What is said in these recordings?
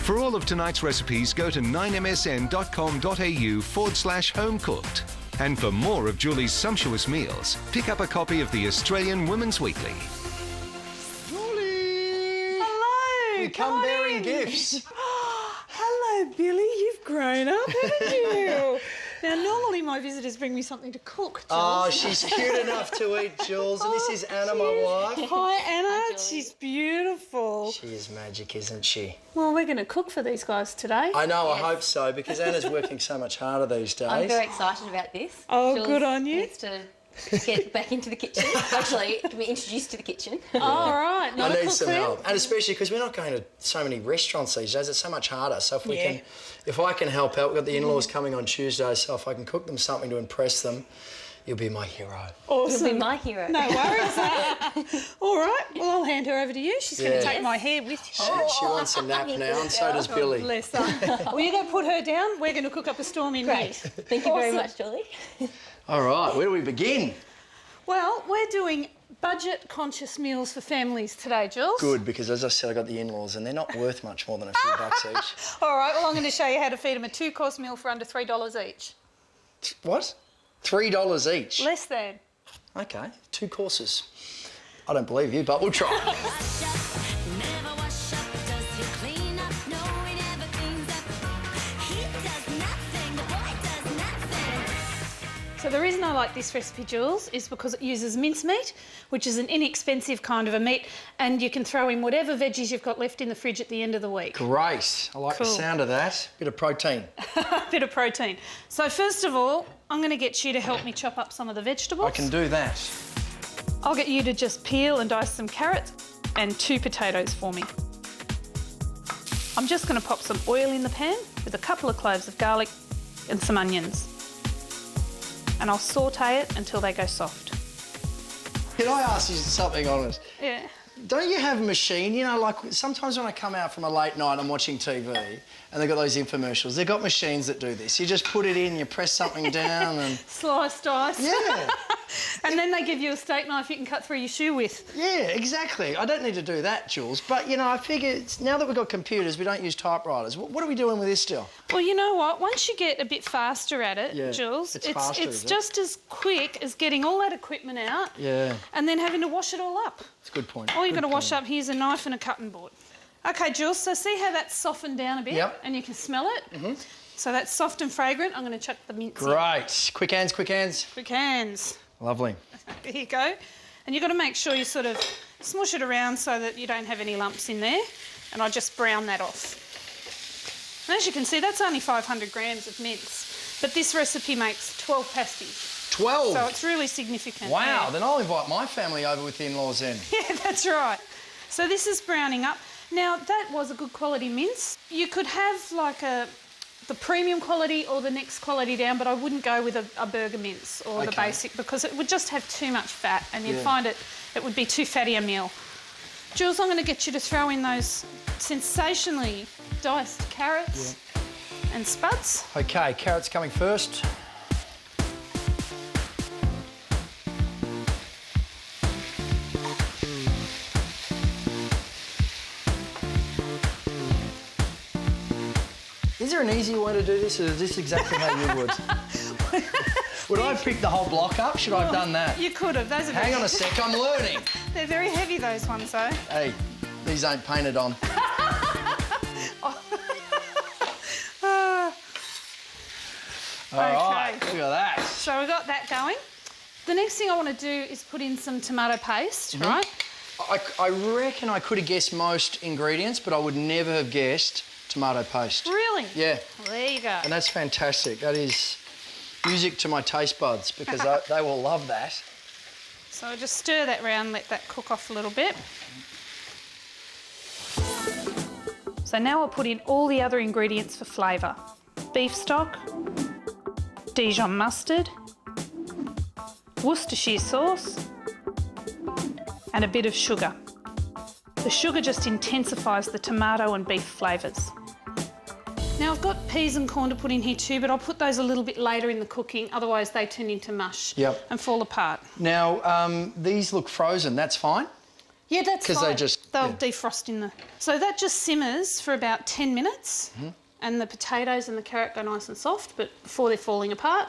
For all of tonight's recipes, go to 9msn.com.au/homecooked. And for more of Julie's sumptuous meals, pick up a copy of the Australian Women's Weekly. Julie! Hello! We come bearing gifts. Hello, Billy. You've grown up, haven't you? Now, normally my visitors bring me something to cook, Jules. Oh, she's cute enough to eat, Jules. And this is Anna, my wife. Hi, Anna. Hi, She's beautiful. She is magic, isn't she? Well, we're going to cook for these guys today. I know, Yes. I hope so, because Anna's working so much harder these days. I'm very excited about this. Oh, Jules good on you. Needs to get back into the kitchen. Actually, to be introduced to the kitchen. All right. I Not a need cook some then? help, and especially because we're not going to so many restaurants these days. It's so much harder. So if we Yeah. can, if I can help out, we've got the in-laws coming on Tuesday. So if I can cook them something to impress them, you'll be my hero. Awesome. You'll be my hero. No worries. All right. Well, I'll hand her over to you. She's going Yeah. to take my hair with you. She wants a nap now, and so does Billy. Bless her. Well, you go put her down. We're going to cook up a storming Great. meat. Thank you very Awesome. much, Julie. All right, where do we begin? Well, we're doing budget-conscious meals for families today, Jules. Good, because as I said, I got the in-laws, and they're not worth much more than a few bucks each. All right, well, I'm going to show you how to feed them a two-course meal for under $3 each. What? $3 each? Less than. Okay, 2 courses. I don't believe you, but we'll try. So the reason I like this recipe, Jules, is because it uses mincemeat, which is an inexpensive kind of a meat, and you can throw in whatever veggies you've got left in the fridge at the end of the week. Great. I like the Cool. sound of that. Bit of protein. Bit of protein. So first of all, I'm going to get you to help me chop up some of the vegetables. I can do that. I'll get you to just peel and dice some carrots and 2 potatoes for me. I'm just going to pop some oil in the pan with a couple of cloves of garlic and some onions. And I'll saute it until they go soft. Can I ask you something honest? Yeah. Don't you have a machine? You know, like sometimes when I come out from a late night, I'm watching TV and they've got those infomercials. They've got machines that do this. You just put it in, you press something down and... Slice, dice. Yeah. And then they give you a steak knife you can cut through your shoe with. Yeah, exactly. I don't need to do that, Jules. But, you know, I figure now that we've got computers, we don't use typewriters. What are we doing with this still? Well, you know what? Once you get a bit faster at it, Yeah, Jules, it's faster, it's is it? just as quick as getting all that equipment out Yeah, and then having to wash it all up. it's a good point. All you've got to Good wash point. up, here's a knife and a cutting board. OK, Jules, so see how that's softened down a bit? Yep. And you can smell it? So that's soft and fragrant. I'm going to chuck the mince in. Great. Quick hands, quick hands. Quick hands. Lovely. There you go. And you've got to make sure you sort of smush it around so that you don't have any lumps in there. And I just brown that off. And as you can see, that's only 500 grams of mince. But this recipe makes 12 pasties. 12? So it's really significant. Wow, yeah. then I'll invite my family over with the in-laws then. Yeah, that's right. So this is browning up. Now, that was a good quality mince. You could have like the premium quality or the next quality down, but I wouldn't go with a burger mince or the Okay. basic because it would just have too much fat and you'd Yeah. find it would be too fatty a meal. Jules, I'm going to get you to throw in those sensationally diced carrots and spuds. Okay, carrots coming first. Is there an easier way to do this, or is this exactly how you would? Would I have picked the whole block up? Should I have done that? You could have. Those are Hang on a sec, I'm learning. They're very heavy, those ones, though. Hey, these ain't painted on. All right, Okay. look at that. So we've got that going. The next thing I want to do is put in some tomato paste, Mm-hmm. right? I reckon I could have guessed most ingredients, but I would never have guessed tomato paste. Really? Yeah, Well, there you go. and that's fantastic. That is music to my taste buds because they will love that. So I'll just stir that round, let that cook off a little bit. So now I'll put in all the other ingredients for flavour. Beef stock, Dijon mustard, Worcestershire sauce, and a bit of sugar. The sugar just intensifies the tomato and beef flavours. Now I've got peas and corn to put in here too, but I'll put those a little bit later in the cooking, otherwise they turn into mush Yep. and fall apart. Now, these look frozen, that's fine? Yeah, that's Because fine. they just They'll defrost in the... So that just simmers for about 10 minutes and the potatoes and the carrot go nice and soft, but before they're falling apart.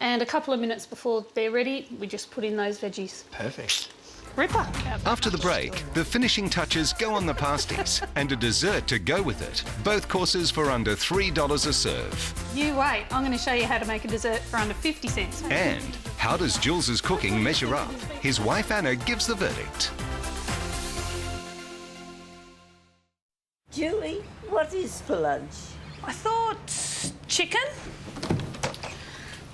And a couple of minutes before they're ready, we just put in those veggies. Perfect. Ripper. After the break, the finishing touches go on the pasties and a dessert to go with it. Both courses for under $3 a serve. You wait, I'm going to show you how to make a dessert for under 50 cents. And how does Jules's cooking measure up? His wife Anna gives the verdict. Julie, what is for lunch? I thought chicken.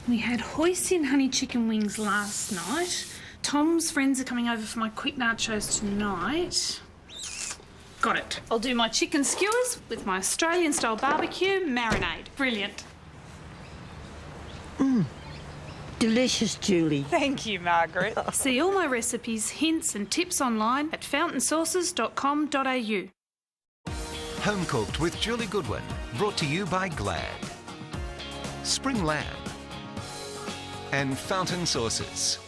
We had hoisin honey chicken wings last night. Tom's friends are coming over for my quick nachos tonight. Got it. I'll do my chicken skewers with my Australian style barbecue marinade. Brilliant. Delicious, Julie. Thank you, Margaret. See all my recipes, hints and tips online at fountainsauces.com.au. Home Cooked with Julie Goodwin, brought to you by Glad, Spring Lamb, and Fountain Sauces.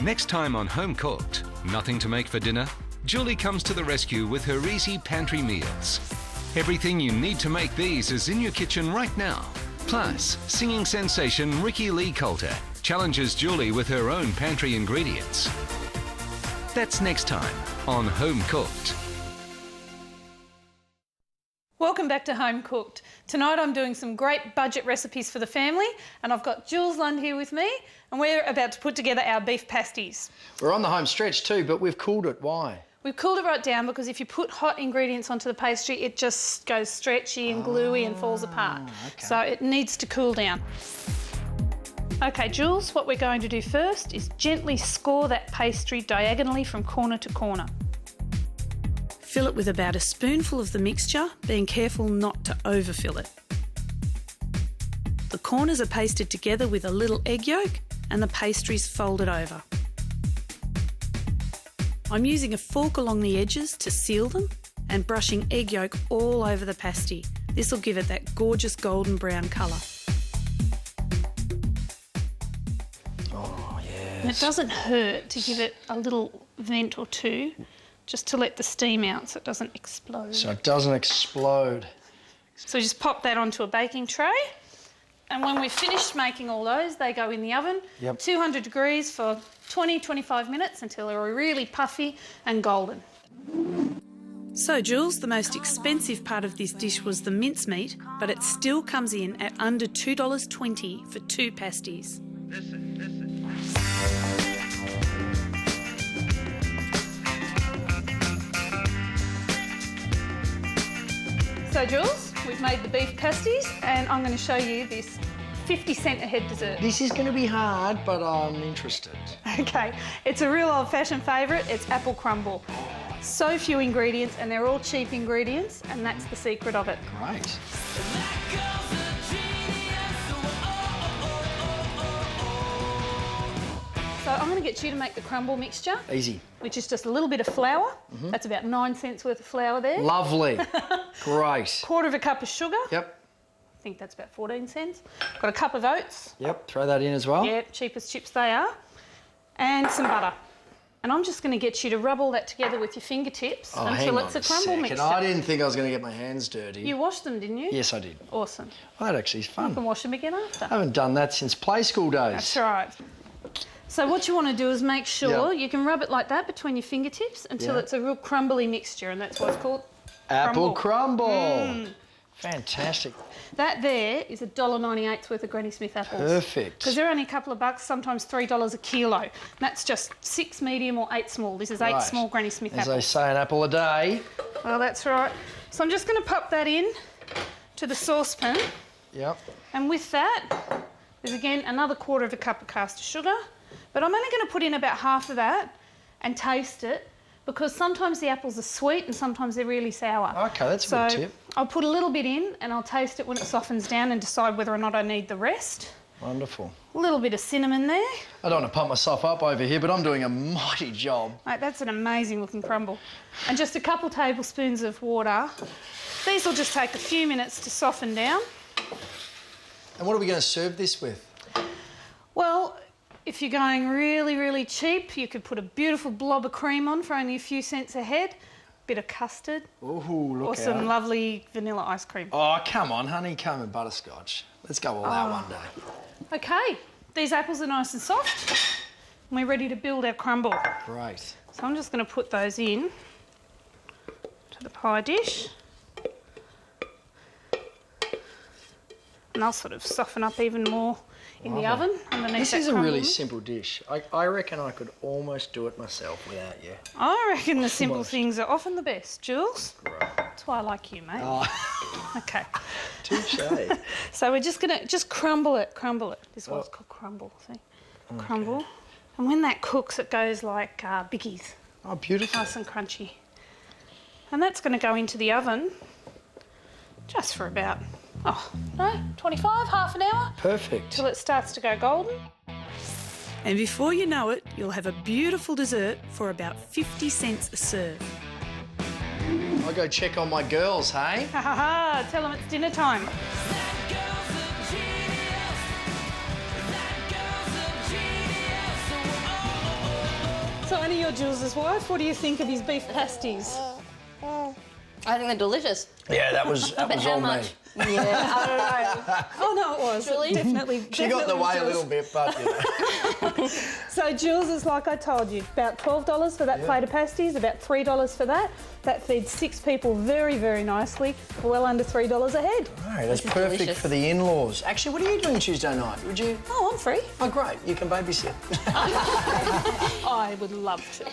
Next time on Home Cooked, nothing to make for dinner? Julie comes to the rescue with her easy pantry meals. Everything you need to make these is in your kitchen right now. Plus, singing sensation Ricky Lee Coulter challenges Julie with her own pantry ingredients. That's next time on Home Cooked. Welcome back to Home Cooked. Tonight I'm doing some great budget recipes for the family and I've got Jules Lund here with me and we're about to put together our beef pasties. We're on the home stretch too, but we've cooled it. Why? We've cooled it right down because if you put hot ingredients onto the pastry, it just goes stretchy and gluey and falls apart. Okay. So it needs to cool down. Okay, Jules, what we're going to do first is gently score that pastry diagonally from corner to corner. Fill it with about a spoonful of the mixture, being careful not to overfill it. The corners are pasted together with a little egg yolk and the pastries folded over. I'm using a fork along the edges to seal them and brushing egg yolk all over the pasty. This will give it that gorgeous golden brown colour. Oh, yes. And it doesn't hurt to give it a little vent or two, just to let the steam out so it doesn't explode. So it doesn't explode. So just pop that onto a baking tray. And when we've finished making all those, they go in the oven, 200 degrees for 20-25 minutes until they're really puffy and golden. So, Jules, the most expensive part of this dish was the mincemeat, but it still comes in at under $2.20 for 2 pasties. So, Jules, we've made the beef pasties and I'm going to show you this 50-cent a head dessert. This is going to be hard, but I'm interested. Okay, it's a real old-fashioned favourite. It's apple crumble. So few ingredients and they're all cheap ingredients and that's the secret of it. Great. So I'm going to get you to make the crumble mixture. Easy. Which is just a little bit of flour. That's about 9 cents worth of flour there. Lovely. Great. Quarter of a cup of sugar. Yep. I think that's about 14 cents. Got a cup of oats. Yep, throw that in as well. Yeah, cheap as chips they are. And some butter. And I'm just going to get you to rub all that together with your fingertips until it's a crumble mixture. I didn't think I was going to get my hands dirty. You washed them, didn't you? Yes, I did. Awesome. Well, that actually is fun. You can wash them again after. I haven't done that since play school days. That's right. So what you want to do is make sure Yep. you can rub it like that between your fingertips until Yep. it's a real crumbly mixture, and that's what it's called. Apple crumble. Fantastic. That there is $1.98 worth of Granny Smith apples. Perfect. Because they're only a couple of bucks, sometimes $3 a kilo. And that's just 6 medium or 8 small. This is 8 Right. small Granny Smith As they apples. say, an apple a day. Well, that's right. So I'm just going to pop that in to the saucepan. Yep. And with that, there's again another quarter of a cup of caster sugar. But I'm only going to put in about half of that and taste it because sometimes the apples are sweet and sometimes they're really sour. Okay, that's a good tip. I'll put a little bit in and I'll taste it when it softens down and decide whether or not I need the rest. Wonderful. A little bit of cinnamon there. I don't want to pump myself up over here, but I'm doing a mighty job. Mate, that's an amazing looking crumble. And just a couple tablespoons of water. These will just take a few minutes to soften down. And what are we going to serve this with? Well, if you're going really, really cheap, you could put a beautiful blob of cream on for only a few cents a head, bit of custard, Ooh, look or some out. lovely vanilla ice cream. Oh, come on, honeycomb and butterscotch. Let's go all out one day. Okay, these apples are nice and soft, and we're ready to build our crumble. Great. So I'm just going to put those in to the pie dish. And they'll sort of soften up even more in the oven underneath This that is a really crumbling. simple dish. I reckon I could almost do it myself without you. I reckon the simple Almost. things are often the best, Jules. Great. That's why I like you, mate. Oh, Okay. touche. So we're just going to crumble it. This is what it's called, crumble, see? Crumble. And when that cooks, it goes like bickies, Oh, beautiful. nice and crunchy. And that's going to go into the oven just for about, 25, half an hour, Perfect. till it starts to go golden. And before you know it, you'll have a beautiful dessert for about 50 cents a serve. I'll go check on my girls, hey? Ha ha ha, tell them it's dinner time. So Annie, you're Jules' wife. What do you think of his beef pasties? I think they're delicious. Yeah, that was But how all me. much? Yeah, I don't know. Oh no, it was. Julie? Definitely. She got in the definitely way a Jules. little bit, but you know. So Jules is like I told you, about $12 for that plate of pasties, about $3 for that. That feeds 6 people very, very nicely, for well under $3 a head. Right, that's is perfect delicious. for the in-laws. Actually, what are you doing Tuesday night? Would you? Oh, I'm free. Oh, great. You can babysit. I would love to.